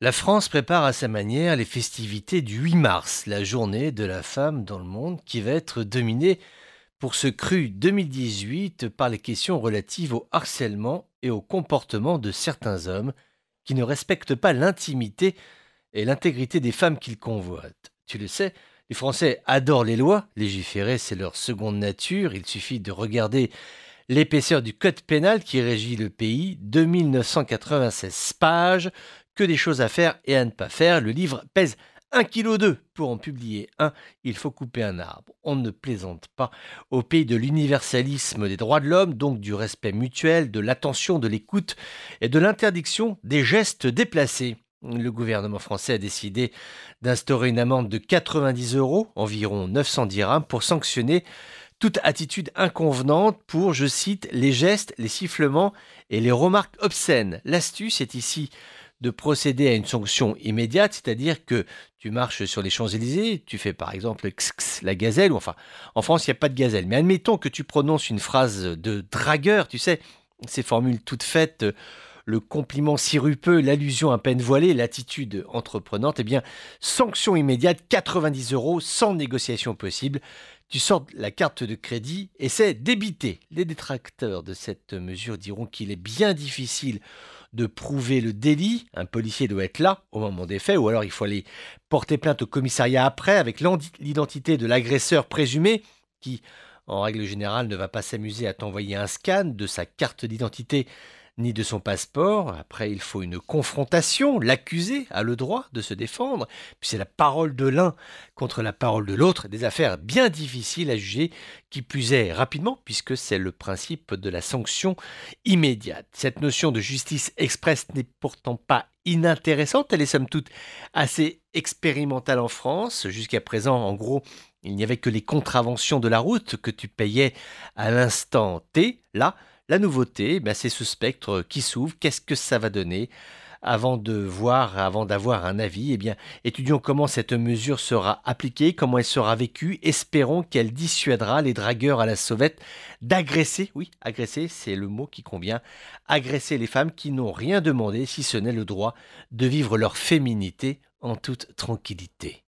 La France prépare à sa manière les festivités du 8 mars, la journée de la femme dans le monde qui va être dominée pour ce cru 2018 par les questions relatives au harcèlement et au comportement de certains hommes qui ne respectent pas l'intimité et l'intégrité des femmes qu'ils convoitent. Tu le sais, les Français adorent les lois, légiférer c'est leur seconde nature, il suffit de regarder l'épaisseur du code pénal qui régit le pays, 2996 pages, que des choses à faire et à ne pas faire. Le livre pèse 1,2 kg. Pour en publier un, il faut couper un arbre. On ne plaisante pas. Au pays de l'universalisme des droits de l'homme, donc du respect mutuel, de l'attention, de l'écoute et de l'interdiction des gestes déplacés. Le gouvernement français a décidé d'instaurer une amende de 90 euros, environ 910 dirhams, pour sanctionner toute attitude inconvenante pour, je cite, les gestes, les sifflements et les remarques obscènes. L'astuce est ici de procéder à une sanction immédiate, c'est-à-dire que tu marches sur les Champs-Élysées, tu fais par exemple x, la gazelle, ou enfin, en France, il n'y a pas de gazelle, mais admettons que tu prononces une phrase de dragueur, tu sais, ces formules toutes faites, le compliment sirupeux, l'allusion à peine voilée, l'attitude entreprenante, eh bien, sanction immédiate, 90 euros, sans négociation possible. Tu sors la carte de crédit et c'est débité. Les détracteurs de cette mesure diront qu'il est bien difficile de prouver le délit. Un policier doit être là au moment des faits, ou alors il faut aller porter plainte au commissariat après avec l'identité de l'agresseur présumé qui, en règle générale, ne va pas s'amuser à t'envoyer un scan de sa carte d'identité ni de son passeport. Après, il faut une confrontation. L'accusé a le droit de se défendre. Puis c'est la parole de l'un contre la parole de l'autre. Des affaires bien difficiles à juger, qui plus est rapidement, puisque c'est le principe de la sanction immédiate. Cette notion de justice express n'est pourtant pas inintéressante. Elle est somme toute assez expérimentale en France. Jusqu'à présent, en gros, il n'y avait que les contraventions de la route que tu payais à l'instant T. Là, la nouveauté, ben, c'est ce spectre qui s'ouvre. Qu'est-ce que ça va donner? Avant d'avoir un avis, eh bien, étudions comment cette mesure sera appliquée, comment elle sera vécue. Espérons qu'elle dissuadera les dragueurs à la sauvette d'agresser, oui, agresser, c'est le mot qui convient, agresser les femmes qui n'ont rien demandé, si ce n'est le droit de vivre leur féminité en toute tranquillité.